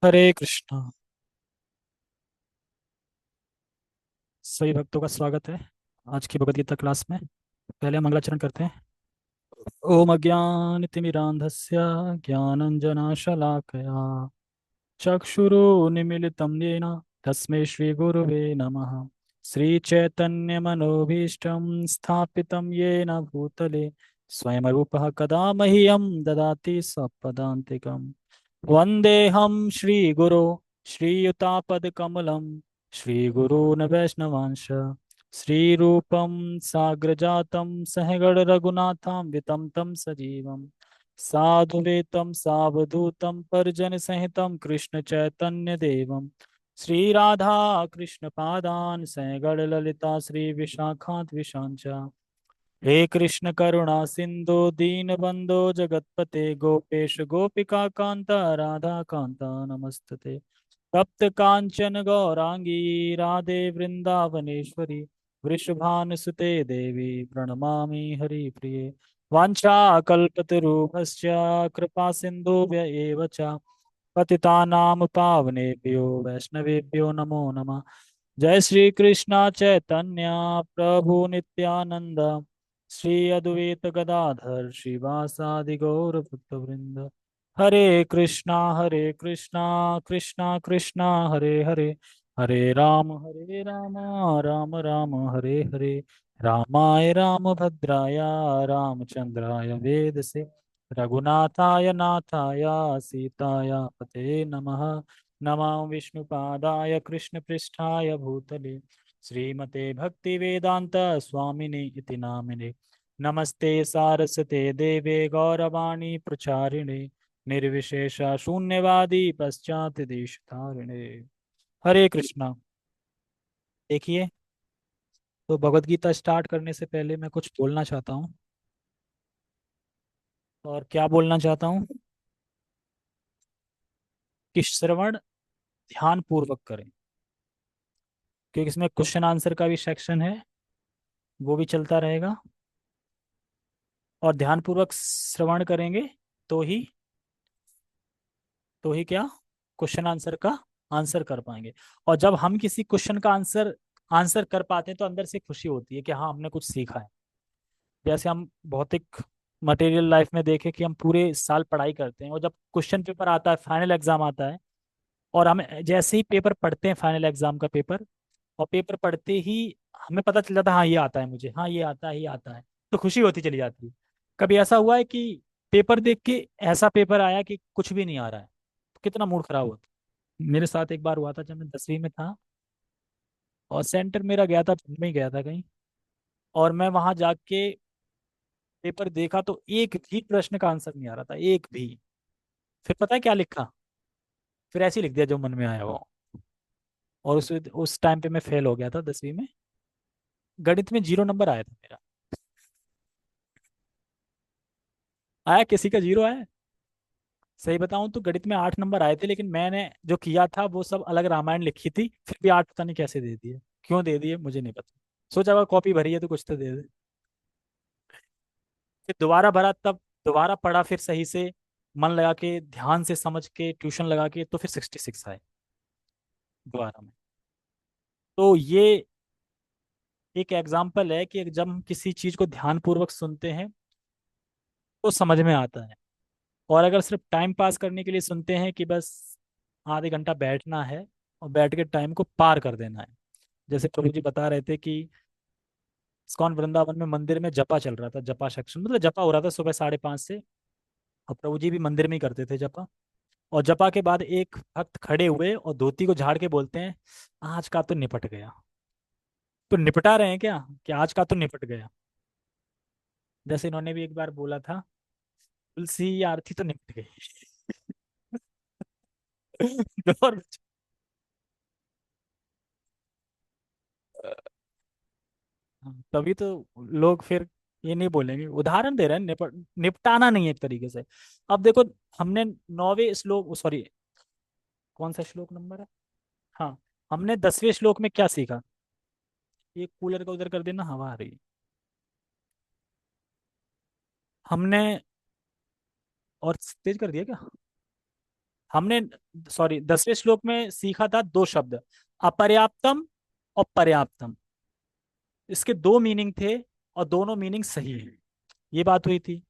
हरे कृष्णा। सभी भक्तों का स्वागत है आज की भगवद गीता क्लास में। पहले हम मंगलाचरण करते हैं। ओम अज्ञानतिमिरान्धस्य ज्ञानञ्जनशलाकया चक्षुरुन्मीलितं येन तस्मै श्रीगुरुवे नमः। श्रीचैतन्यमनोभीष्टं स्थापितं येन भूतले स्वयं रूपः कदा मह्यं ददाति स्वपदान्तिकम्। वन्देऽहं श्रीगुरो श्रीयुतापदकमलं श्रीगुरून् वैष्णवांश श्रीरूपं साग्रजातं सहगण वितं तं सजीवम् साधुवेतं सावधूतं परिजनसहितं कृष्णचैतन्यदेवं श्रीराधा कृष्णपादान् सहगणललिता श्रीविशाखान्विशाञ्च। हे कृष्ण करुणा सिंधु दीनबंधो जगतपते गोपेश गोपिका कांता राधा कांता नमस्तते। तप्त कांचन गौरांगी राधे वृंदावनेश्वरी वृषभानुसुते देवी प्रणमामि हरिप्रिये। वाञ्छाकल्पतरुभ्यश्च कृपा सिन्धुभ्य एव च पतितानां पावनेभ्यो वैष्णवेभ्यो नमो नमः। जय श्री कृष्णा चैतन्य प्रभु नित्यानंद श्री अद्वैत गदाधर श्रीवासादि गौर भक्तवृंद। हरे कृष्णा कृष्णा कृष्णा हरे हरे हरे राम राम राम हरे हरे। रामाय रामभद्राय रामचंद्राय वेदसे रघुनाथाय नाथाय सीताय पते नमः। नमः विष्णुपादाय कृष्णपृष्ठाय भूतले श्रीमते भक्तिवेदांत स्वामिने इति नामिने। नमस्ते सारस्वते देवे गौरवाणी प्रचारिणे निर्विशेष शून्यवादी पश्चात देशतारिणे। हरे कृष्णा। देखिए, तो भगवत गीता स्टार्ट करने से पहले मैं कुछ बोलना चाहता हूँ। और क्या बोलना चाहता हूँ कि श्रवण ध्यान पूर्वक करें, क्योंकि इसमें क्वेश्चन आंसर का भी सेक्शन है, वो भी चलता रहेगा। और ध्यान पूर्वक श्रवण करेंगे तो ही क्या क्वेश्चन आंसर का आंसर कर पाएंगे। और जब हम किसी क्वेश्चन का आंसर आंसर कर पाते हैं तो अंदर से खुशी होती है कि हाँ, हमने कुछ सीखा है। जैसे हम भौतिक मटेरियल लाइफ में देखें कि हम पूरे साल पढ़ाई करते हैं और जब क्वेश्चन पेपर आता है, फाइनल एग्जाम आता है, और हम जैसे ही पेपर पढ़ते हैं, फाइनल एग्जाम का पेपर, और पेपर पढ़ते ही हमें पता चल जाता है हाँ ये आता है मुझे, हाँ ये आता है, ये आता है, तो खुशी होती चली जाती है। कभी ऐसा हुआ है कि पेपर देख के ऐसा पेपर आया कि कुछ भी नहीं आ रहा है, तो कितना मूड खराब होता है। मेरे साथ एक बार हुआ था जब मैं 10वीं में था, और सेंटर मेरा गया था, में ही गया था कहीं, और मैं वहां जाके पेपर देखा तो एक भी प्रश्न का आंसर नहीं आ रहा था, एक भी। फिर पता है क्या लिखा? फिर ऐसे ही लिख दिया जो मन में आया वो। और उस टाइम पे मैं फेल हो गया था 10वीं में। गणित में 0 नंबर आया था मेरा। आया किसी का 0 आया? सही बताऊं तो गणित में 8 नंबर आए थे, लेकिन मैंने जो किया था वो सब अलग रामायण लिखी थी, फिर भी 8 पता नहीं कैसे दे दिए। क्यों दे दिए मुझे नहीं पता। सोचा अगर कॉपी भरी है तो कुछ तो दे दे। फिर दोबारा भरा, तब दोबारा पढ़ा फिर सही से, मन लगा के ध्यान से समझ के ट्यूशन लगा के, तो फिर 66 आए दोबारा में। तो ये एक एग्जाम्पल है कि जब हम किसी चीज को ध्यान पूर्वक सुनते हैं तो समझ में आता है। और अगर सिर्फ टाइम पास करने के लिए सुनते हैं कि बस आधे घंटा बैठना है और बैठ के टाइम को पार कर देना है। जैसे प्रभु जी बता रहे थे कि इस्कॉन वृंदावन में मंदिर में जपा चल रहा था, जपा सेक्शन, मतलब जपा हो रहा था सुबह 5:30 से। और प्रभु जी भी मंदिर में ही करते थे जपा। और जपा के बाद एक भक्त खड़े हुए और धोती को झाड़ के बोलते हैं, आज का तो निपट गया। तो निपटा रहे हैं क्या कि आज का तो निपट गया? जैसे इन्होंने भी एक बार बोला था, तुलसी आरती तो निपट गई। और हाँ, तभी तो लोग फिर ये नहीं बोलेंगे। उदाहरण दे रहे हैं, निपटाना नहीं है एक तरीके से। अब देखो, हमने 9वें श्लोक, सॉरी, कौन सा श्लोक नंबर है? हाँ, हमने 10वें श्लोक में क्या सीखा? ये कूलर का उधर कर देना, हवा आ रही है। हमने, और तेज कर दिया क्या? हमने, सॉरी, 10वें श्लोक में सीखा था दो शब्द, अपर्याप्तम और पर्याप्तम। इसके दो मीनिंग थे और दोनों मीनिंग सही है, ये बात हुई थी।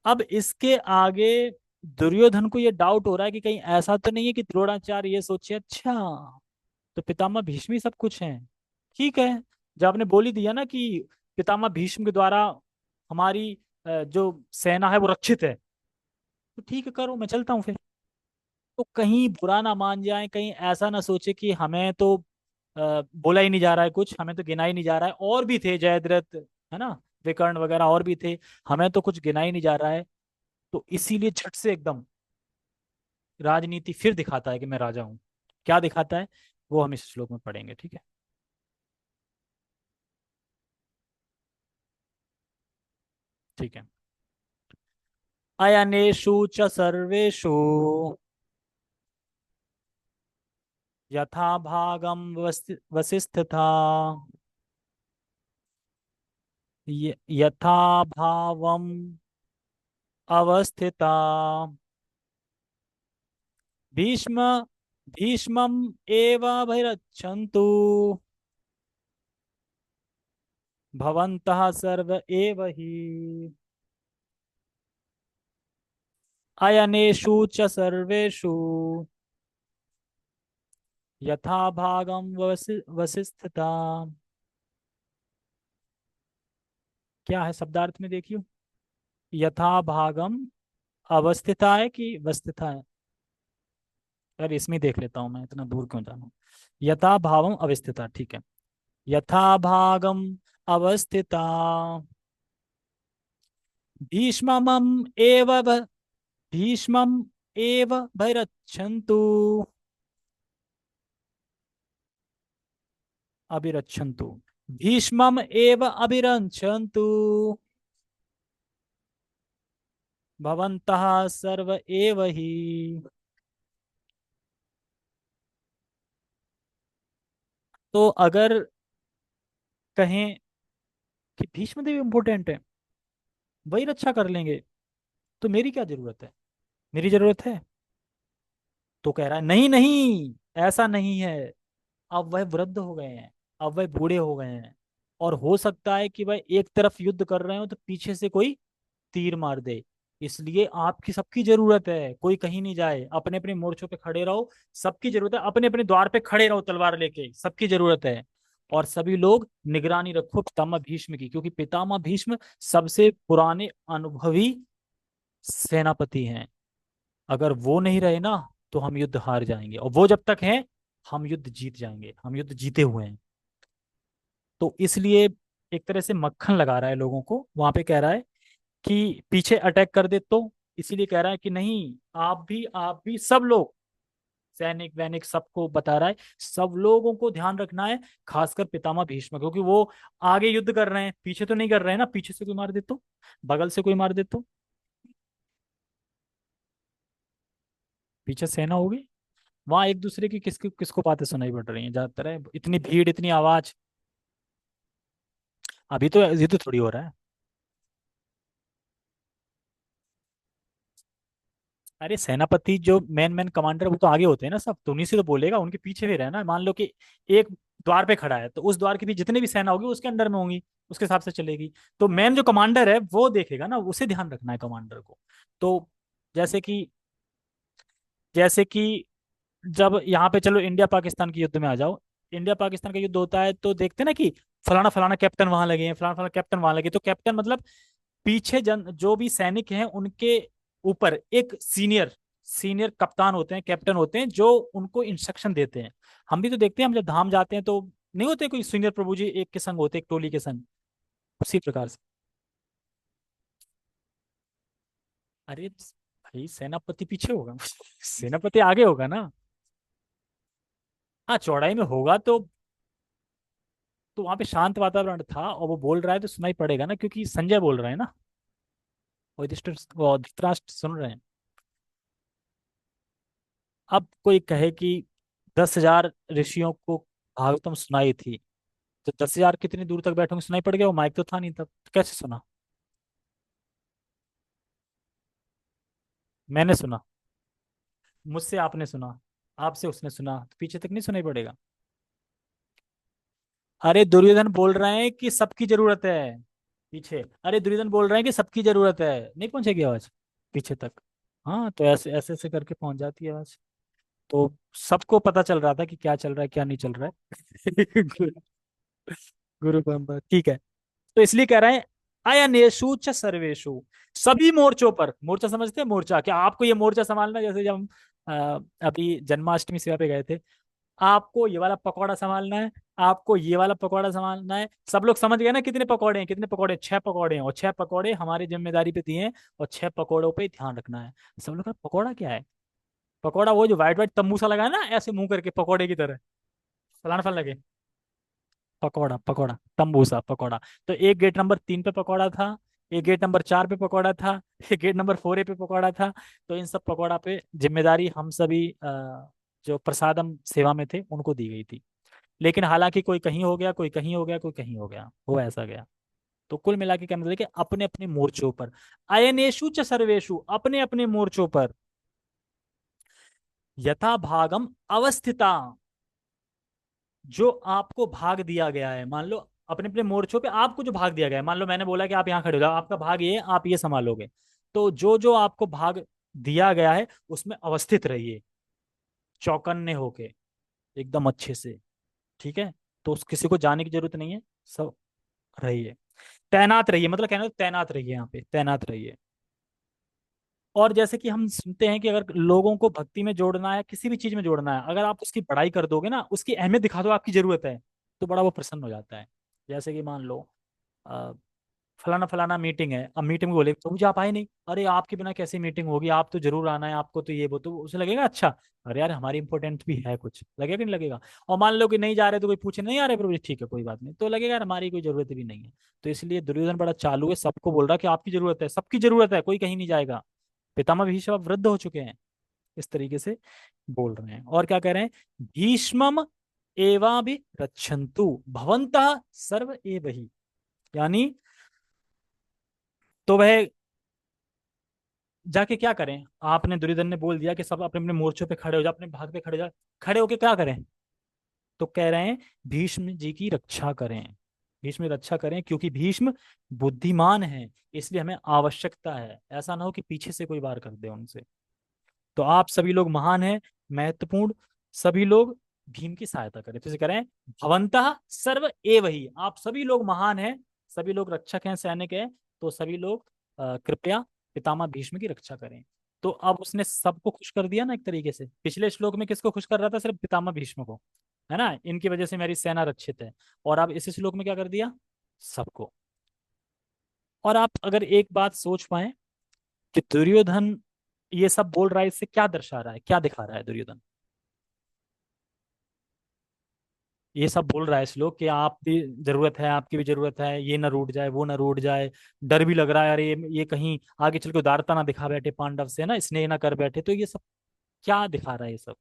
अब इसके आगे दुर्योधन को ये डाउट हो रहा है कि कहीं ऐसा तो नहीं है कि द्रोणाचार्य ये सोचे अच्छा तो पितामह भीष्म ही सब कुछ हैं। ठीक है, जब आपने बोल ही दिया ना कि पितामह भीष्म के द्वारा हमारी जो सेना है वो रक्षित है, तो ठीक है करो, मैं चलता हूँ फिर। तो कहीं बुरा ना मान जाए, कहीं ऐसा ना सोचे कि हमें तो बोला ही नहीं जा रहा है कुछ, हमें तो गिना ही नहीं जा रहा है, और भी थे जयद्रथ, है ना, विकर्ण वगैरह और भी थे, हमें तो कुछ गिना ही नहीं जा रहा है। तो इसीलिए झट से एकदम राजनीति फिर दिखाता है कि मैं राजा हूँ। क्या दिखाता है वो हम इस श्लोक में पढ़ेंगे, ठीक है। ठीक है। अयनेषु च सर्वेषु यथा भागम वसिष्ठता, यथा भावम अवस्थिता, भीष्म भीष्मम एव अभिरक्षन्तु भवन्तः सर्व एव हि। अयनेषु च सर्वेषु यथा भागम वसिष्ठता। क्या है शब्दार्थ में देखियो, यथा भागम अवस्थिता है कि वस्थिता है? यार इसमें ही देख लेता हूँ, मैं इतना दूर क्यों जाना। यथा भावम अवस्थिता, ठीक है। यथा भागम अवस्थिता भीष्मम एव भीष्मम एव भैरक्षन्तु अभिरक्षन्तु भीष्मम एव अभिरक्षन्तु भवन्तः सर्व एव हि। तो अगर कहें कि भीष्म देव इम्पोर्टेंट है, वही रक्षा कर लेंगे, तो मेरी क्या जरूरत है? मेरी जरूरत है? तो कह रहा है नहीं नहीं, ऐसा नहीं है। अब वह वृद्ध हो गए हैं, अब वह बूढ़े हो गए हैं, और हो सकता है कि वह एक तरफ युद्ध कर रहे हो तो पीछे से कोई तीर मार दे। इसलिए आपकी सबकी जरूरत है, कोई कहीं नहीं जाए, अपने अपने मोर्चों पे खड़े रहो। सबकी जरूरत है, अपने अपने द्वार पे खड़े रहो तलवार लेके, सबकी जरूरत है। और सभी लोग निगरानी रखो पितामह भीष्म की, क्योंकि पितामह भीष्म सबसे पुराने अनुभवी सेनापति हैं। अगर वो नहीं रहे ना तो हम युद्ध हार जाएंगे, और वो जब तक हैं हम युद्ध जीत जाएंगे, हम युद्ध जीते हुए हैं। तो इसलिए एक तरह से मक्खन लगा रहा है लोगों को, वहां पे कह रहा है कि पीछे अटैक कर दे, तो इसीलिए कह रहा है कि नहीं, आप भी सब लोग, सैनिक वैनिक सबको बता रहा है, सब लोगों को ध्यान रखना है, खासकर पितामह भीष्म, क्योंकि वो आगे युद्ध कर रहे हैं, पीछे तो नहीं कर रहे हैं ना, पीछे से कोई मार दे तो, बगल से कोई मार दे तो, पीछे सेना होगी, वहां एक दूसरे की किसको किसको बातें सुनाई पड़ रही हैं ज्यादातर, है इतनी भीड़ इतनी आवाज। अभी तो युद्ध थोड़ी हो रहा है। अरे सेनापति जो मेन मेन कमांडर वो तो आगे होते हैं ना सब, तो उन्हीं से तो बोलेगा, उनके पीछे भी रहना। मान लो कि एक द्वार पे खड़ा है, तो उस द्वार के भी जितने भी सेना होगी उसके अंडर में होंगी, उसके हिसाब से चलेगी। तो मेन जो कमांडर है वो देखेगा ना, उसे ध्यान रखना है कमांडर को। तो जैसे कि जैसे कि जब यहाँ पे चलो इंडिया पाकिस्तान के युद्ध में आ जाओ, इंडिया पाकिस्तान का युद्ध होता है तो देखते हैं ना कि फलाना फलाना कैप्टन वहां लगे हैं, फलाना फलाना कैप्टन वहां लगे, तो कैप्टन मतलब पीछे जो भी सैनिक हैं उनके ऊपर एक सीनियर सीनियर कप्तान होते हैं, कैप्टन होते हैं, जो उनको इंस्ट्रक्शन देते हैं। हम भी तो देखते हैं, हम जब धाम जाते हैं तो नहीं होते कोई सीनियर प्रभु जी एक के संग होते, एक टोली के संग, उसी प्रकार से। अरे भाई सेनापति पीछे होगा सेनापति आगे होगा ना। हाँ चौड़ाई में होगा तो वहां पे शांत वातावरण था, और वो बोल रहा है तो सुनाई पड़ेगा ना, क्योंकि संजय बोल रहा है ना, और युधिष्ठिर वो धृतराष्ट्र सुन रहे हैं। अब कोई कहे कि 10,000 ऋषियों को भागवतम सुनाई थी, तो 10,000 कितनी दूर तक बैठोगे, सुनाई पड़ गया, वो माइक तो था नहीं तब, तो कैसे सुना? मैंने सुना। मुझसे आपने सुना, आपसे उसने सुना, तो पीछे तक नहीं सुनाई पड़ेगा। अरे दुर्योधन बोल रहे हैं कि सबकी जरूरत है। पीछे, अरे दुर्योधन बोल रहे हैं कि सबकी जरूरत है, नहीं पहुंचेगी आवाज पीछे तक। हाँ, तो ऐसे ऐसे ऐसे करके पहुंच जाती है आवाज। तो सबको पता चल रहा था कि क्या चल रहा है क्या नहीं चल रहा है। गुरु परंपरा, ठीक है। तो इसलिए कह रहे हैं अयनेषु च सर्वेषु, सभी मोर्चों पर। मोर्चा समझते हैं, मोर्चा क्या, आपको ये मोर्चा संभालना, जैसे जब हम अभी जन्माष्टमी सेवा पे गए थे, आपको ये वाला पकौड़ा संभालना है, आपको ये वाला पकौड़ा संभालना है। सब लोग समझ गए ना कितने पकौड़े हैं, कितने पकौड़े, 6 पकौड़े हैं, और 6 पकौड़े हमारी जिम्मेदारी पे दिए हैं, और 6 पकौड़ों पे ध्यान रखना है। सब लोग कहा, पकौड़ा क्या है? पकौड़ा वो जो व्हाइट व्हाइट तंबू सा लगा है ना, ऐसे मुंह करके पकौड़े की तरह फलाना फल लगे। पकौड़ा, पकौड़ा तंबूसा पकौड़ा। तो एक गेट नंबर 3 पे पकौड़ा था, एक गेट नंबर 4 पे पकौड़ा था, एक गेट नंबर 4 पे पकौड़ा था। तो इन सब पकौड़ा पे जिम्मेदारी हम सभी जो प्रसादम सेवा में थे उनको दी गई थी। लेकिन हालांकि कोई कहीं हो गया, कोई कहीं हो गया, कोई कहीं हो गया, वो ऐसा गया। तो कुल मिला के क्या मतलब है कि अपने अपने मोर्चों पर, अयनेषु च सर्वेषु, अपने अपने मोर्चों पर, यथा भागम अवस्थिता, जो आपको भाग दिया गया है, मान लो अपने अपने मोर्चों पे आपको जो भाग दिया गया है, मान लो मैंने बोला कि आप यहाँ खड़े हो जाओ, आपका भाग ये है, आप ये संभालोगे। तो जो जो आपको भाग दिया गया है उसमें अवस्थित रहिए, चौकन्ने होके, एकदम अच्छे से। ठीक है, तो उस किसी को जाने की जरूरत नहीं है, सब रहिए, तैनात रहिए, मतलब कहना तो तैनात रहिए, यहाँ पे तैनात रहिए। और जैसे कि हम सुनते हैं कि अगर लोगों को भक्ति में जोड़ना है, किसी भी चीज में जोड़ना है, अगर आप उसकी बड़ाई कर दोगे ना, उसकी अहमियत दिखा दो, आपकी जरूरत है, तो बड़ा वो प्रसन्न हो जाता है। जैसे कि मान लो अ, फलाना फलाना मीटिंग है, अब मीटिंग में बोले तो मुझे आप आए नहीं, अरे आपके बिना कैसी मीटिंग होगी, आप तो जरूर आना है, आपको तो ये वो, तो उसे लगेगा अच्छा, अरे यार हमारी इंपॉर्टेंट भी है, कुछ लगेगा कि नहीं लगेगा। और मान लो कि नहीं जा रहे, तो कोई पूछे नहीं आ रहे प्रभु जी, ठीक है कोई बात नहीं, तो लगेगा यार हमारी कोई जरूरत भी नहीं है। तो इसलिए दुर्योधन बड़ा चालू है, सबको बोल रहा है कि आपकी जरूरत है, सबकी जरूरत है, कोई कहीं नहीं जाएगा। पितामह भीष्म अब वृद्ध हो चुके हैं, इस तरीके से बोल रहे हैं। और क्या कह रहे हैं, भीष्मम एवाभि रक्षन्तु भवन्तः सर्व एवहि, यानी तो वह जाके क्या करें, आपने दुर्योधन ने बोल दिया कि सब अपने अपने मोर्चों पे खड़े हो जाओ, अपने भाग पे खड़े हो जाओ, खड़े होके क्या करें? तो कह रहे हैं भीष्म जी की रक्षा करें, भीष्म की रक्षा करें, क्योंकि भीष्म बुद्धिमान है, इसलिए हमें आवश्यकता है, ऐसा ना हो कि पीछे से कोई वार कर दे उनसे। तो आप सभी लोग महान हैं, महत्वपूर्ण, सभी लोग भीम की सहायता करें। तो इसे कह रहे हैं भवंतः सर्व एव ही, आप सभी लोग महान हैं, सभी लोग रक्षक हैं, सैनिक हैं, तो सभी लोग कृपया पितामह भीष्म की रक्षा करें। तो अब उसने सबको खुश कर दिया ना एक तरीके से। पिछले श्लोक में किसको खुश कर रहा था? सिर्फ पितामह भीष्म को, है ना, इनकी वजह से मेरी सेना रक्षित है। और अब इस श्लोक में क्या कर दिया? सबको। और आप अगर एक बात सोच पाए कि दुर्योधन ये सब बोल रहा है, इससे क्या दर्शा रहा है, क्या दिखा रहा है दुर्योधन? ये सब बोल रहा है श्लोक कि आप भी जरूरत है, आपकी भी जरूरत है, ये ना रूठ जाए, वो ना रूठ जाए, डर भी लग रहा है, अरे ये कहीं आगे चल के उदारता ना दिखा बैठे पांडव से, ना स्नेह ना कर बैठे, तो ये सब क्या दिखा रहा है? ये सब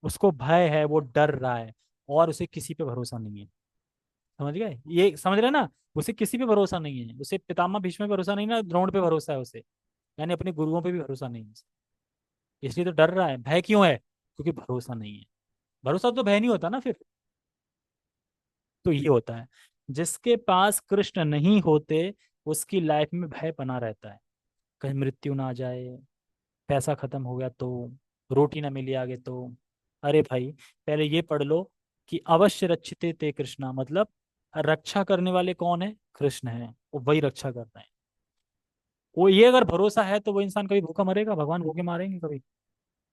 उसको भय है, वो डर रहा है, और उसे किसी पे भरोसा नहीं है। समझ गए? ये समझ रहे ना, उसे किसी पे भरोसा नहीं है, उसे पितामह भीष्म पे भरोसा नहीं ना, द्रोण पे भरोसा है उसे, यानी अपने गुरुओं पे भी भरोसा नहीं है उसे। इसलिए तो डर रहा है। भय क्यों है? क्योंकि भरोसा नहीं है। भरोसा तो भय नहीं होता ना फिर। तो ये होता है, जिसके पास कृष्ण नहीं होते उसकी लाइफ में भय बना रहता है, कहीं मृत्यु ना आ जाए, पैसा खत्म हो गया तो, रोटी ना मिली आगे तो। अरे भाई, पहले ये पढ़ लो कि अवश्य रक्षिते ते कृष्णा, मतलब रक्षा करने वाले कौन है? कृष्ण है, वो वही रक्षा करते हैं। वो ये अगर भरोसा है तो वो इंसान कभी भूखा मरेगा? भगवान भूखे मारेंगे कभी?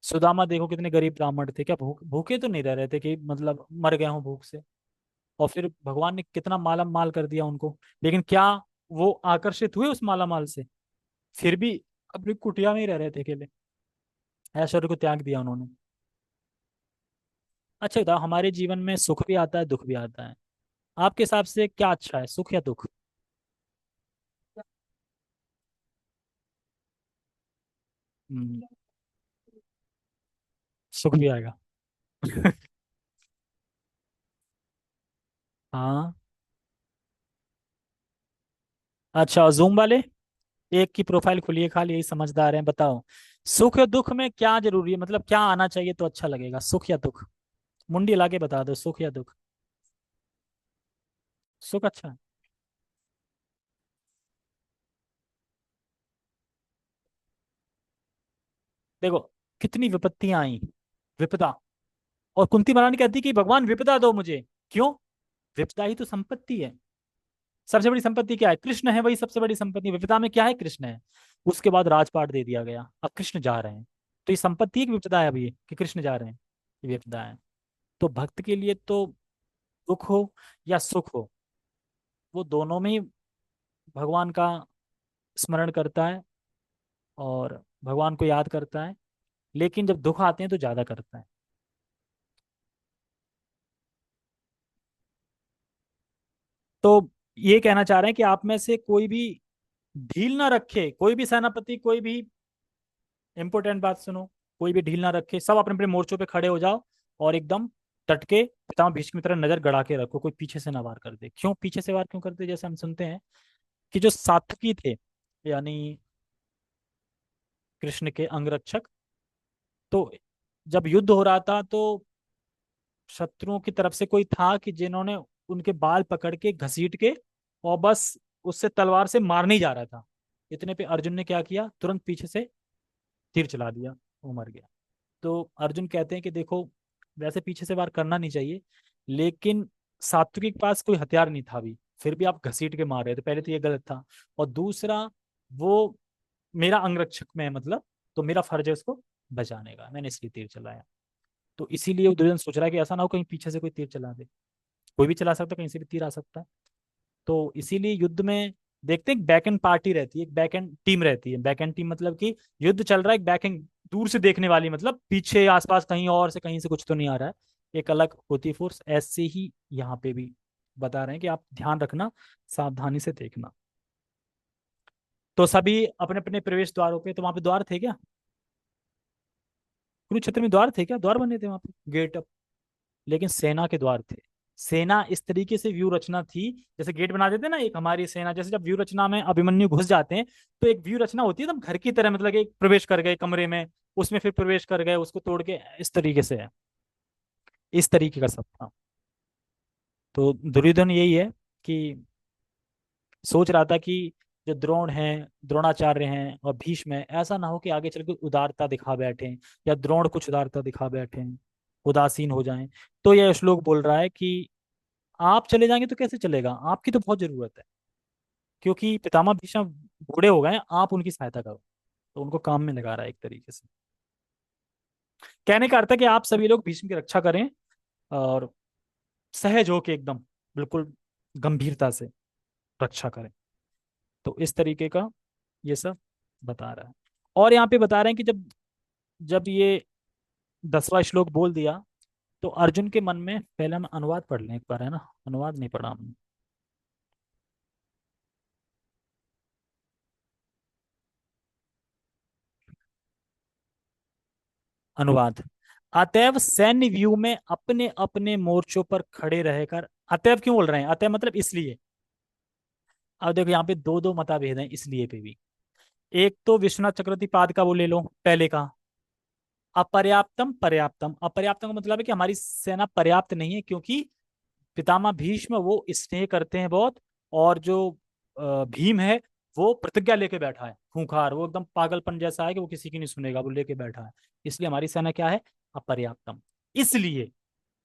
सुदामा देखो कितने गरीब ब्राह्मण थे, क्या भूखे तो नहीं रह रहे थे कि मतलब मर गए हों भूख से? और फिर भगवान ने कितना माला माल कर दिया उनको, लेकिन क्या वो आकर्षित हुए उस माला माल से? फिर भी अपनी कुटिया में ही रह रहे थे अकेले, ऐश्वर्य को त्याग दिया उन्होंने। अच्छा बताओ, हमारे जीवन में सुख भी आता है, दुख भी आता है, आपके हिसाब से क्या अच्छा है, सुख या दुख? हम्म, सुख भी आएगा। हाँ। अच्छा, जूम वाले, एक की प्रोफाइल खुली है खाली, यही समझदार हैं, बताओ। सुख या दुख में क्या जरूरी है, मतलब क्या आना चाहिए तो अच्छा लगेगा, सुख या दुख? मुंडी ला के बता दो, सुख या दुख? सुख अच्छा है। देखो कितनी विपत्तियां आई, विपदा, और कुंती महारानी कहती कि भगवान विपदा दो मुझे। क्यों? विपदा ही तो संपत्ति है। सबसे बड़ी संपत्ति क्या है? कृष्ण है, वही सबसे बड़ी संपत्ति। विपदा में क्या है? कृष्ण है। उसके बाद राजपाट दे दिया गया, अब कृष्ण जा रहे हैं। तो ये संपत्ति है कि विपदा है अभी कि कृष्ण जा रहे हैं? ये विपदा है। तो भक्त के लिए तो दुख हो या सुख हो, वो दोनों में ही भगवान का स्मरण करता है और भगवान को याद करता है। लेकिन जब दुख आते हैं तो ज्यादा करता है। तो ये कहना चाह रहे हैं कि आप में से कोई भी ढील ना रखे, कोई भी सेनापति, कोई भी, इंपॉर्टेंट बात सुनो, कोई भी ढील ना रखे, सब अपने अपने मोर्चों पे खड़े हो जाओ और एकदम टटके पितामह भीष्म की तरह नजर गड़ा के रखो, कोई पीछे से ना वार कर दे। क्यों पीछे से वार क्यों करते? जैसे हम सुनते हैं कि जो सात्विकी थे, यानी कृष्ण के अंगरक्षक, तो जब युद्ध हो रहा था तो शत्रुओं की तरफ से कोई था कि जिन्होंने उनके बाल पकड़ के घसीट के और बस उससे तलवार से मारने ही जा रहा था। इतने पे अर्जुन ने क्या किया, तुरंत पीछे से तीर चला दिया, वो मर गया। तो अर्जुन कहते हैं कि देखो, वैसे पीछे से वार करना नहीं चाहिए, लेकिन सात्विकी के पास कोई हथियार नहीं था अभी, फिर भी आप घसीट के मार रहे थे, पहले तो ये गलत था। और दूसरा, वो मेरा अंगरक्षक में है, मतलब तो मेरा फर्ज है उसको बचाने का, मैंने इसलिए तीर चलाया। तो इसीलिए वो दुर्योधन सोच रहा है कि ऐसा ना हो कहीं पीछे से कोई तीर चला दे। कोई भी चला सकता है, कहीं से भी तीर आ सकता है। तो इसीलिए युद्ध में देखते हैं, एक बैक एंड पार्टी रहती है, एक बैक एंड टीम रहती है। बैक एंड टीम मतलब कि युद्ध चल रहा है, एक बैक एंड दूर से देखने वाली, मतलब पीछे आसपास कहीं और से, कहीं से कुछ तो नहीं आ रहा है, एक अलग होती है फोर्स। ऐसे ही यहाँ पे भी बता रहे हैं कि आप ध्यान रखना, सावधानी से देखना। तो सभी अपने अपने प्रवेश द्वारों पे, तो वहां पे द्वार थे क्या? कुरुक्षेत्र में द्वार थे क्या? द्वार बने थे वहां पे, गेट? लेकिन सेना के द्वार थे। सेना इस तरीके से व्यू रचना थी, जैसे गेट बना देते हैं ना एक हमारी सेना, जैसे जब व्यू रचना में अभिमन्यु घुस जाते हैं, तो एक व्यू रचना होती है एकदम घर की तरह, मतलब एक प्रवेश कर गए कमरे में, उसमें फिर प्रवेश कर गए, उसको तोड़ के, इस तरीके से है। इस तरीके का सब था। तो दुर्योधन यही है कि सोच रहा था कि जो द्रोण है, द्रोणाचार्य हैं और भीष्म है, ऐसा ना हो कि आगे चल के उदारता दिखा बैठे, या द्रोण कुछ उदारता दिखा बैठे, उदासीन हो जाएं। तो यह श्लोक बोल रहा है कि आप चले जाएंगे तो कैसे चलेगा, आपकी तो बहुत जरूरत है, क्योंकि पितामह भीष्म बूढ़े हो गए हैं, आप उनकी सहायता करो। तो उनको काम में लगा रहा है एक तरीके से। कहने का अर्थ है कि आप सभी लोग भीष्म की रक्षा करें, और सहज होके एकदम, बिल्कुल गंभीरता से रक्षा करें। तो इस तरीके का ये सब बता रहा है। और यहाँ पे बता रहे हैं कि जब जब ये 10वां श्लोक बोल दिया, तो अर्जुन के मन में, पहले हम अनुवाद पढ़ लें एक बार, है ना? अनुवाद नहीं पढ़ा हमने। अनुवाद। अतएव सैन्य व्यू में अपने अपने मोर्चों पर खड़े रहकर, अतएव क्यों बोल रहे हैं? अतएव मतलब इसलिए। अब देखो यहाँ पे दो दो मतभेद हैं इसलिए पे भी। एक तो विश्वनाथ चक्रवर्ती पाद का वो ले लो, पहले का, अपर्याप्तम पर्याप्तम। अपर्याप्तम का मतलब है कि हमारी सेना पर्याप्त नहीं है, क्योंकि पितामह भीष्म वो स्नेह करते हैं बहुत, और जो भीम है वो प्रतिज्ञा लेके बैठा है, खूंखार, वो एकदम पागलपन जैसा है कि वो किसी की नहीं सुनेगा, वो लेके बैठा है। इसलिए हमारी सेना क्या है? अपर्याप्तम। इसलिए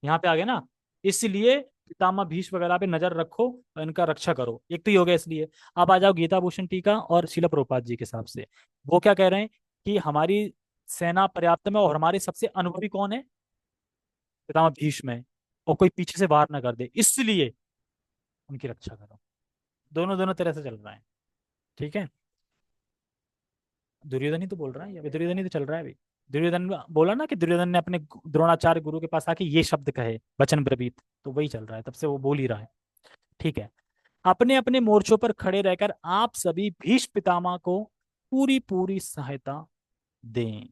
यहाँ पे आ गए ना, इसलिए पितामह भीष्म वगैरह पे नजर रखो और इनका रक्षा करो। एक तो ये हो गया इसलिए। अब आ जाओ गीता भूषण टीका और शिला प्रभुपाद जी के हिसाब से। वो क्या कह रहे हैं कि हमारी सेना पर्याप्त में, और हमारे सबसे अनुभवी कौन है? पितामह भीष्म है, और कोई पीछे से वार ना कर दे, इसलिए उनकी रक्षा करो। दोनों दोनों तरह से चल रहा है। ठीक है। दुर्योधन ही तो बोल रहा है, अभी दुर्योधन ही तो चल रहा है अभी। दुर्योधन बोला ना कि दुर्योधन ने अपने द्रोणाचार्य गुरु के पास आके ये शब्द कहे, वचन ब्रवीत, तो वही चल रहा है, तब से वो बोल ही रहा है। ठीक है। अपने अपने मोर्चों पर खड़े रहकर आप सभी भीष्म पितामह को पूरी पूरी सहायता दें।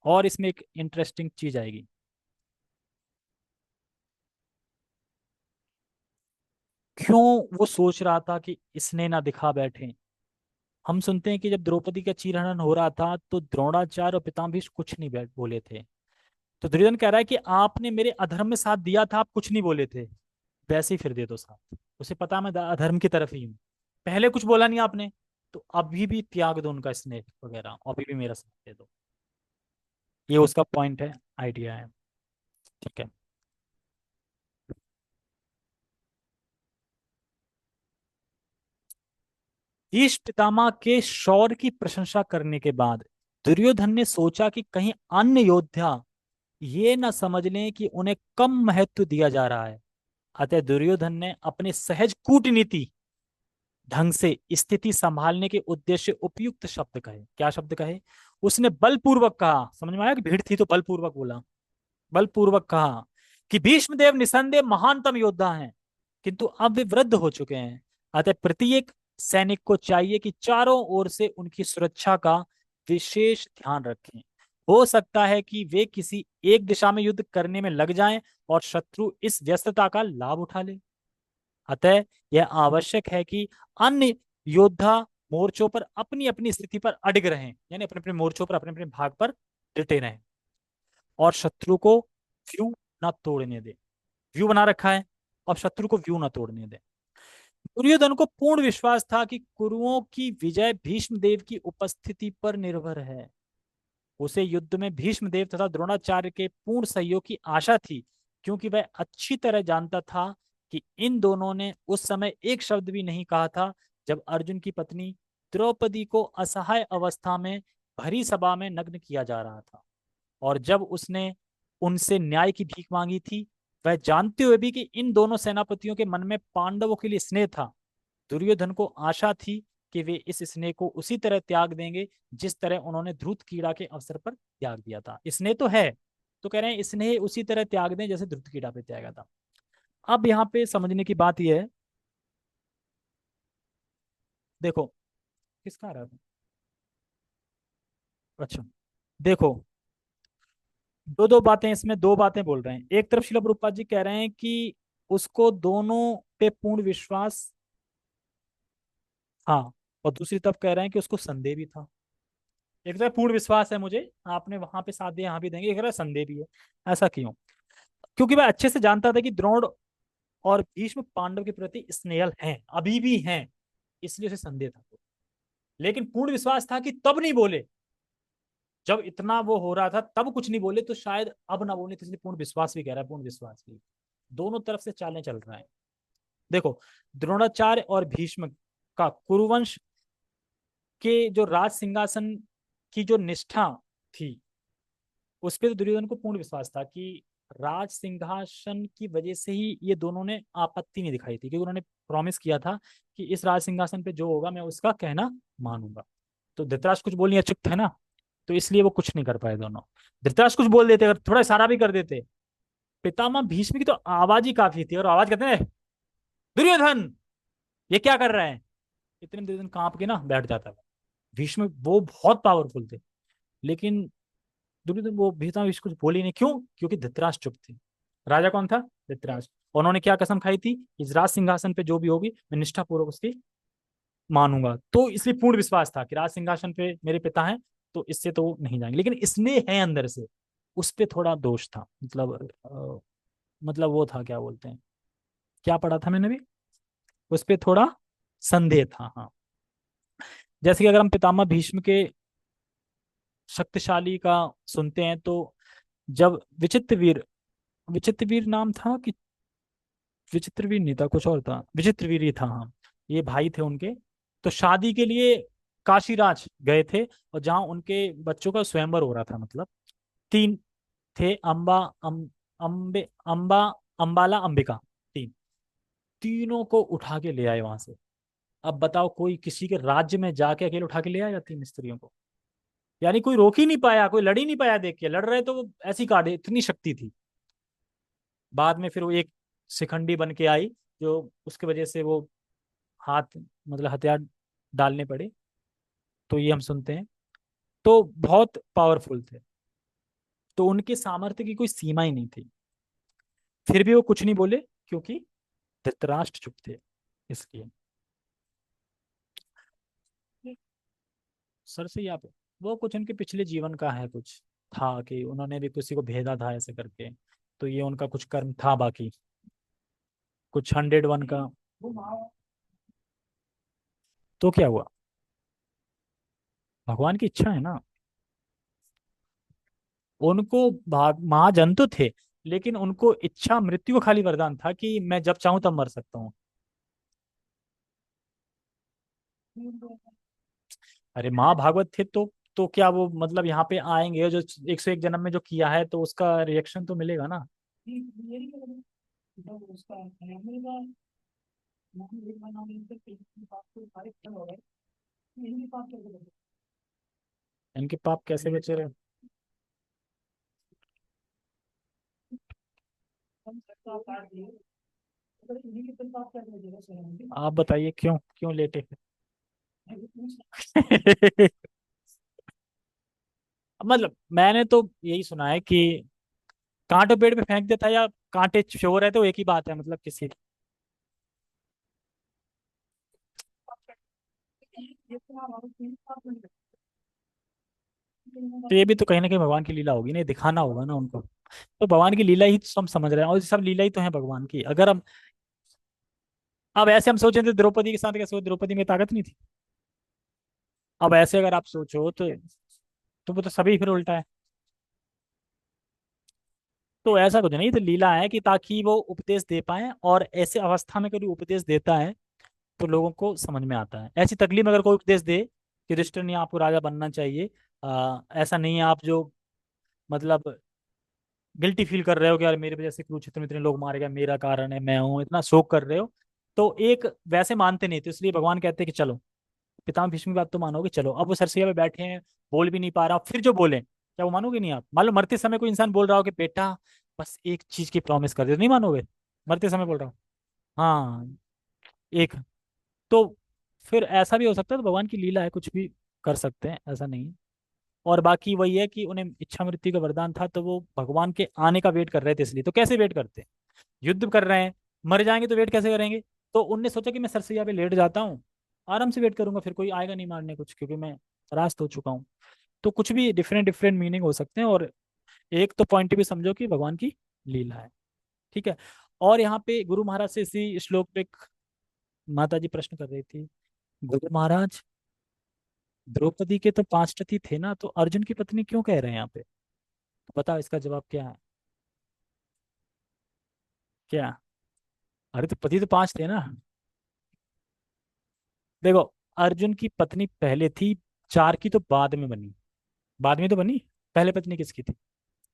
और इसमें एक इंटरेस्टिंग चीज आएगी। क्यों वो सोच रहा था कि इसने ना दिखा बैठे? हम सुनते हैं कि जब द्रौपदी का चीरहरण हो रहा था तो द्रोणाचार्य और पितामह भीष्म कुछ नहीं बोले थे। तो दुर्योधन कह रहा है कि आपने मेरे अधर्म में साथ दिया था, आप कुछ नहीं बोले थे, वैसे ही फिर दे दो साथ। उसे पता मैं अधर्म की तरफ ही हूँ, पहले कुछ बोला नहीं आपने, तो अभी भी त्याग दो उनका स्नेह वगैरह, अभी भी मेरा साथ दे दो। ये उसका पॉइंट है, आइडिया है। ठीक है। भीष्म पितामह के शौर्य की प्रशंसा करने के बाद दुर्योधन ने सोचा कि कहीं अन्य योद्धा ये न समझ लें कि उन्हें कम महत्व दिया जा रहा है। अतः दुर्योधन ने अपने सहज कूटनीति ढंग से स्थिति संभालने के उद्देश्य उपयुक्त शब्द कहे। क्या शब्द कहे? उसने बलपूर्वक कहा, समझ में आया कि भीड़ थी तो बलपूर्वक बोला, बलपूर्वक कहा कि भीष्मदेव निसंदेह महानतम योद्धा हैं, किंतु अब वे वृद्ध हो चुके हैं। अतः प्रत्येक सैनिक को चाहिए कि चारों ओर से उनकी सुरक्षा का विशेष ध्यान रखें। हो सकता है कि वे किसी एक दिशा में युद्ध करने में लग जाएं और शत्रु इस व्यस्तता का लाभ उठा ले। अतः यह आवश्यक है कि अन्य योद्धा मोर्चों पर अपनी अपनी स्थिति पर अडिग रहें, यानी अपने अपने मोर्चों पर अपने अपने भाग पर डटे रहें, और शत्रु को व्यू ना तोड़ने दे। व्यू बना रखा है, और शत्रु को व्यू ना तोड़ने दे। दुर्योधन को पूर्ण विश्वास था कि कुरुओं की विजय भीष्मदेव की उपस्थिति पर निर्भर है। उसे युद्ध में भीष्मदेव तथा द्रोणाचार्य के पूर्ण सहयोग की आशा थी, क्योंकि वह अच्छी तरह जानता था कि इन दोनों ने उस समय एक शब्द भी नहीं कहा था जब अर्जुन की पत्नी द्रौपदी को असहाय अवस्था में भरी सभा में नग्न किया जा रहा था, और जब उसने उनसे न्याय की भीख मांगी थी। वह जानते हुए भी कि इन दोनों सेनापतियों के मन में पांडवों के लिए स्नेह था, दुर्योधन को आशा थी कि वे इस स्नेह को उसी तरह त्याग देंगे जिस तरह उन्होंने ध्रुत कीड़ा के अवसर पर त्याग दिया था। स्नेह तो है, तो कह रहे हैं स्नेह उसी तरह त्याग दें जैसे ध्रुत कीड़ा पे त्यागा था। अब यहाँ पे समझने की बात यह है, देखो किसका आ रहा है। अच्छा, देखो, दो दो बातें इसमें, दो बातें बोल रहे हैं। एक तरफ शिला प्रभुपाद जी कह रहे हैं कि उसको दोनों पे पूर्ण विश्वास, हाँ, और दूसरी तरफ कह रहे हैं कि उसको संदेह भी था। एक तरफ पूर्ण विश्वास है मुझे, आपने वहां पे साथ दिया यहाँ भी देंगे, एक तरफ संदेह भी है। ऐसा क्यों? क्योंकि वह अच्छे से जानता था कि द्रोण और भीष्म पांडव के प्रति स्नेहल हैं, अभी भी हैं, इसलिए उसे संदेह था। लेकिन पूर्ण विश्वास था कि तब नहीं बोले, जब इतना वो हो रहा था तब कुछ नहीं बोले, तो शायद अब ना बोले, तो इसलिए पूर्ण विश्वास भी कह रहा है, पूर्ण विश्वास भी। दोनों तरफ से चालें चल रहा है। देखो, द्रोणाचार्य और भीष्म का कुरुवंश के जो राज सिंहासन की जो निष्ठा थी, उस पर तो दुर्योधन को पूर्ण विश्वास था कि राज सिंहासन की वजह से ही ये दोनों ने आपत्ति नहीं दिखाई थी, क्योंकि उन्होंने प्रॉमिस किया था कि इस राज सिंहासन पे जो होगा मैं उसका कहना मानूंगा। तो धृतराष्ट्र कुछ बोल नहीं, अचुक है ना, तो इसलिए वो कुछ नहीं कर पाए दोनों। धृतराष्ट्र कुछ बोल देते, अगर थोड़ा इशारा भी कर देते, पितामह भीष्म की तो आवाज ही काफी थी, और आवाज कहते हैं दुर्योधन ये क्या कर रहे हैं, इतने दुर्योधन कांप के ना बैठ जाता है। भीष्म वो बहुत पावरफुल थे, लेकिन दुर्योधन वो भीष्म भीष्म कुछ बोली नहीं, क्यों? क्योंकि धृतराष्ट्र चुप थे। राजा कौन था? धृतराष्ट्र। उन्होंने क्या कसम खाई थी? इस राज सिंहासन पे जो भी होगी मैं निष्ठापूर्वक उसकी मानूंगा, तो इसलिए पूर्ण विश्वास था कि राज सिंहासन पे मेरे पिता हैं, तो इससे तो वो नहीं जाएंगे। लेकिन इसने है अंदर से, उस पे थोड़ा दोष था, मतलब मतलब वो था, क्या बोलते हैं, क्या पढ़ा था मैंने भी, उस पे थोड़ा संदेह था, हाँ। जैसे कि अगर हम पितामह भीष्म के शक्तिशाली का सुनते हैं, तो जब विचित्रवीर नाम था कि विचित्रवीर नहीं था, कुछ और था, विचित्रवीर ही था, हाँ, ये भाई थे उनके। तो शादी के लिए काशीराज गए थे, और जहाँ उनके बच्चों का स्वयंवर हो रहा था, मतलब तीन थे, अम्बे अम्बा अंबाला अंबिका, तीन, तीनों को उठा के ले आए वहां से। अब बताओ, कोई किसी के राज्य में जाके अकेले उठा के ले आएगा तीन स्त्रियों को? यानी कोई रोक ही नहीं पाया, कोई लड़ ही नहीं पाया, देख के लड़ रहे तो वो ऐसी काटे, इतनी शक्ति थी। बाद में फिर वो एक शिखंडी बन के आई, जो उसके वजह से वो हाथ, मतलब हथियार डालने पड़े, तो ये हम सुनते हैं। तो बहुत पावरफुल थे, तो उनके सामर्थ्य की कोई सीमा ही नहीं थी, फिर भी वो कुछ नहीं बोले, क्योंकि धृतराष्ट्र चुप थे, इसलिए। सर से यहाँ पे वो कुछ उनके पिछले जीवन का है, कुछ था कि उन्होंने भी किसी को भेजा था ऐसे करके, तो ये उनका कुछ कर्म था बाकी, कुछ 101 का। तो क्या हुआ? भगवान की इच्छा है ना। उनको भाग महाजन तो थे, लेकिन उनको इच्छा मृत्यु का खाली वरदान था कि मैं जब चाहूं तब मर सकता हूँ। अरे महाभागवत थे तो क्या वो मतलब यहाँ पे आएंगे जो 101 जन्म में जो किया है तो उसका रिएक्शन तो मिलेगा ना। इनके पाप कैसे बचे रहे? आप बताइए क्यों क्यों लेटे? मतलब मैंने तो यही सुना है कि कांटो पेड़ पे फेंक देता या कांटे शोर है तो एक ही बात है, मतलब किसी। तो ये भी तो कहीं ना कहीं भगवान की लीला होगी, नहीं दिखाना होगा ना उनको। तो भगवान की लीला ही तो हम समझ रहे हैं, और ये सब लीला ही तो है भगवान की। अगर हम अब ऐसे हम सोचें तो द्रौपदी के साथ कैसे हुआ? द्रौपदी में ताकत नहीं थी। अब ऐसे अगर आप सोचो तो वो तो सभी फिर उल्टा है। तो ऐसा कुछ नहीं, तो लीला है कि ताकि वो उपदेश दे पाए, और ऐसे अवस्था में कभी उपदेश देता है तो लोगों को समझ में आता है। ऐसी तकलीफ में अगर कोई उपदेश दे कि युधिष्ठिर नहीं आपको राजा बनना चाहिए, ऐसा नहीं है, आप जो मतलब गिल्टी फील कर रहे हो कि यार मेरे वजह से कुरुक्षेत्र में इतने लोग मारे गए, मेरा कारण है, मैं हूँ, इतना शोक कर रहे हो, तो एक वैसे मानते नहीं, तो इसलिए भगवान कहते हैं कि चलो पितामह भीष्म की बात तो मानोगे, चलो। अब वो सरसैया पे बैठे हैं, बोल भी नहीं पा रहा, फिर जो बोले क्या वो मानोगे नहीं आप? मान लो मरते समय कोई इंसान बोल रहा हो कि बेटा बस एक चीज की प्रॉमिस कर दे, तो नहीं मानोगे? मरते समय बोल रहा हूँ। हाँ, एक। तो फिर ऐसा भी हो सकता है, तो भगवान की लीला है, कुछ भी कर सकते हैं, ऐसा नहीं है। और बाकी वही है कि उन्हें इच्छा मृत्यु का वरदान था, तो वो भगवान के आने का वेट कर रहे थे, इसलिए। तो कैसे वेट करते हैं? युद्ध कर रहे हैं, मर जाएंगे तो वेट कैसे करेंगे? तो उनने सोचा कि मैं सरसैया पे लेट जाता हूँ, आराम से वेट करूंगा, फिर कोई आएगा नहीं मारने कुछ, क्योंकि मैं परास्त हो चुका हूँ। तो कुछ भी डिफरेंट डिफरेंट मीनिंग हो सकते हैं, और एक तो पॉइंट भी समझो कि भगवान की लीला है। ठीक है। और यहाँ पे गुरु महाराज से इसी श्लोक पे एक माता जी प्रश्न कर रही थी, गुरु महाराज द्रौपदी के तो 5 पति थे ना, तो अर्जुन की पत्नी क्यों कह रहे हैं यहाँ पे? तो बताओ इसका जवाब क्या है? क्या? अरे तो पति तो 5 थे ना। देखो, अर्जुन की पत्नी पहले थी, 4 की तो बाद में बनी। बाद में तो बनी। पहले पत्नी किसकी थी?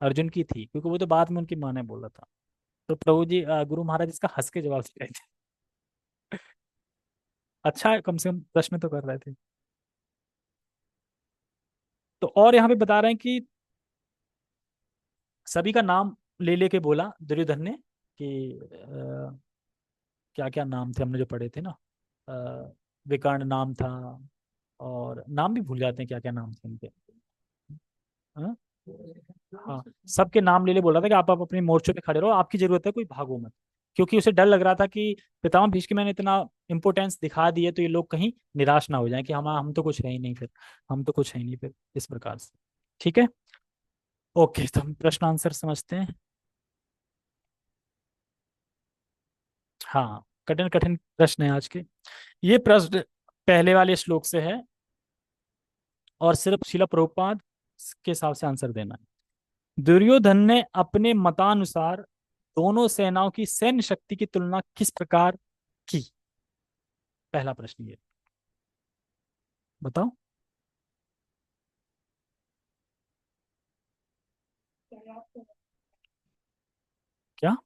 अर्जुन की थी, क्योंकि वो तो बाद में उनकी माँ ने बोला था। तो प्रभु जी गुरु महाराज इसका हंस के जवाब दे रहे थे। अच्छा है, कम से कम प्रश्न तो कर रहे थे। तो और यहाँ पे बता रहे हैं कि सभी का नाम ले लेके बोला दुर्योधन ने कि क्या क्या नाम थे, हमने जो पढ़े थे ना, विकर्ण नाम था, और नाम भी भूल जाते हैं क्या क्या नाम थे उनके। हाँ। हाँ, सबके नाम ले ले बोल रहा था कि आप अपने मोर्चों पे खड़े रहो, आपकी जरूरत है, कोई भागो मत। क्योंकि उसे डर लग रहा था कि पितामह भीष्म की मैंने इतना इंपोर्टेंस दिखा दी है, तो ये लोग कहीं निराश ना हो जाएं कि हम तो कुछ है ही नहीं फिर, हम तो कुछ है ही नहीं फिर, इस प्रकार से। ठीक है। ओके, तो हम प्रश्न आंसर समझते हैं। हाँ, कठिन कठिन प्रश्न है आज के। ये प्रश्न पहले वाले श्लोक से है, और सिर्फ शिला प्रभुपाद के हिसाब से आंसर देना है। दुर्योधन ने अपने मतानुसार दोनों सेनाओं की सैन्य शक्ति की तुलना किस प्रकार की? पहला प्रश्न ये, बताओ। क्या?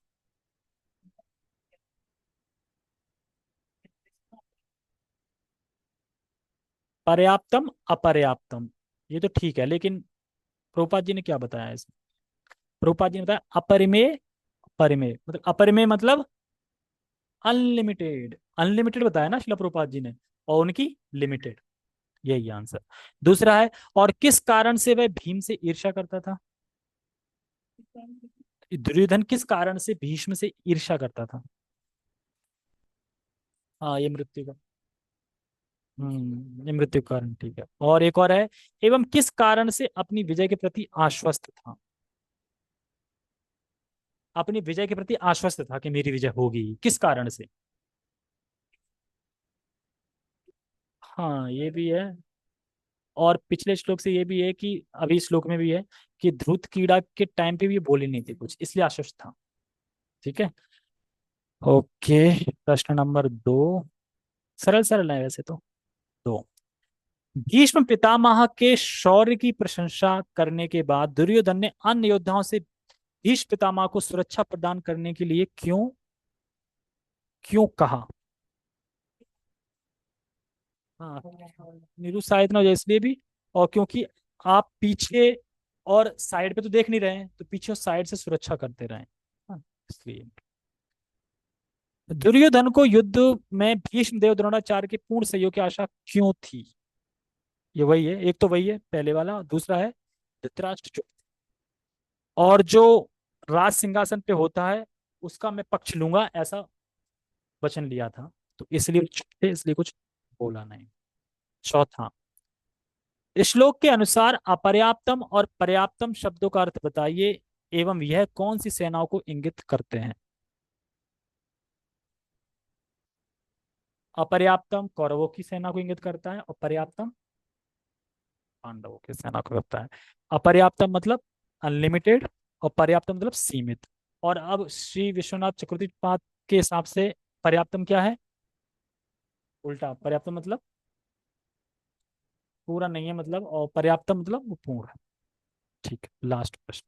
पर्याप्तम अपर्याप्तम, ये तो ठीक है, लेकिन प्रभुपाद जी ने क्या बताया इसमें? प्रभुपाद जी ने बताया अपरिमेय। परिमेय मतलब अपरिमेय मतलब अनलिमिटेड। अनलिमिटेड बताया ना शिला प्रभुपाद जी ने, और उनकी लिमिटेड। यही आंसर। दूसरा है, और किस कारण से वह भीम से ईर्ष्या करता था? दुर्योधन किस कारण से भीष्म से ईर्ष्या करता था? हाँ, ये मृत्यु का। ये मृत्यु कारण, ठीक है। और एक और है, एवं किस कारण से अपनी विजय के प्रति आश्वस्त था। अपनी विजय के प्रति आश्वस्त था कि मेरी विजय होगी, किस कारण से। हाँ ये भी है। और पिछले श्लोक से ये भी है कि अभी श्लोक में भी है कि ध्रुत कीड़ा के टाइम पे भी ये बोली नहीं थी कुछ, इसलिए आश्वस्त था। ठीक है। ओके। प्रश्न नंबर 2, सरल सरल है वैसे तो। दो, भीष्म पितामह के शौर्य की प्रशंसा करने के बाद दुर्योधन ने अन्य योद्धाओं से भीष्म पितामह को सुरक्षा प्रदान करने के लिए क्यों क्यों कहा। हाँ, निरुत्साहित ना हो जाए इसलिए भी, और क्योंकि आप पीछे और साइड पे तो देख नहीं रहे हैं, तो पीछे और साइड से सुरक्षा करते रहे। हाँ, इसलिए दुर्योधन को युद्ध में भीष्म देव द्रोणाचार्य के पूर्ण सहयोग की आशा क्यों थी। ये वही है, एक तो वही है पहले वाला, दूसरा है धृतराष्ट्र चुप, और जो राज सिंहासन पे होता है उसका मैं पक्ष लूंगा ऐसा वचन लिया था, तो इसलिए वो चुप थे, इसलिए कुछ बोला नहीं। चौथा, श्लोक के अनुसार अपर्याप्तम और पर्याप्तम शब्दों का अर्थ बताइए, एवं यह कौन सी सेनाओं को इंगित करते हैं। अपर्याप्तम कौरवों की सेना को इंगित करता है, और पर्याप्तम पांडवों की सेना को करता है। अपर्याप्तम मतलब अनलिमिटेड, और पर्याप्तम मतलब सीमित। और अब श्री विश्वनाथ चक्रवर्ती पाद के हिसाब से पर्याप्तम क्या है, उल्टा, पर्याप्तम मतलब पूरा नहीं है मतलब, और पर्याप्तम मतलब वो पूर्ण है। ठीक है, लास्ट प्रश्न।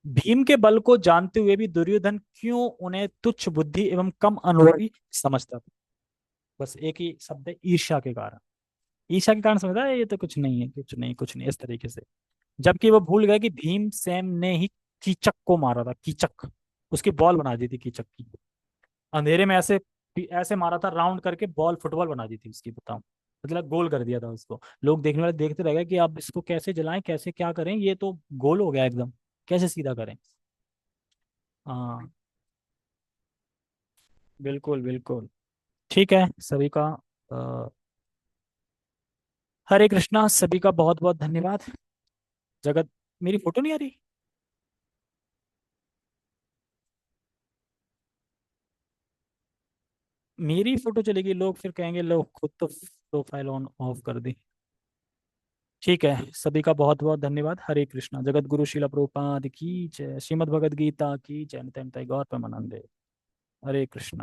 भीम के बल को जानते हुए भी दुर्योधन क्यों उन्हें तुच्छ बुद्धि एवं कम अनुभवी समझता था। बस एक ही शब्द है, ईर्ष्या के कारण। ईर्ष्या के कारण समझता है ये तो कुछ नहीं है, कुछ नहीं कुछ नहीं, इस तरीके से। जबकि वो भूल गए कि भीमसेन ने ही कीचक को मारा था, कीचक, उसकी बॉल बना दी थी कीचक की। अंधेरे में ऐसे ऐसे मारा था, राउंड करके बॉल फुटबॉल बना दी थी उसकी, बताओ। मतलब गोल कर दिया था उसको। लोग देखने वाले देखते रह गए कि अब इसको कैसे जलाएं, कैसे क्या करें, ये तो गोल हो गया एकदम, कैसे सीधा करें। हाँ बिल्कुल बिल्कुल। ठीक है सभी का, अ, हरे कृष्णा, सभी का बहुत बहुत धन्यवाद। जगत, मेरी फोटो नहीं आ रही। मेरी फोटो चलेगी, लोग फिर कहेंगे लोग खुद तो प्रोफाइल ऑन ऑफ कर दी। ठीक है, सभी का बहुत बहुत धन्यवाद। हरे कृष्णा, जगत गुरु शिला प्रभुपाद की जय, श्रीमद् भगवद गीता की जय, नित्य नित्य गौर प्रेमानंदे। हरे कृष्णा।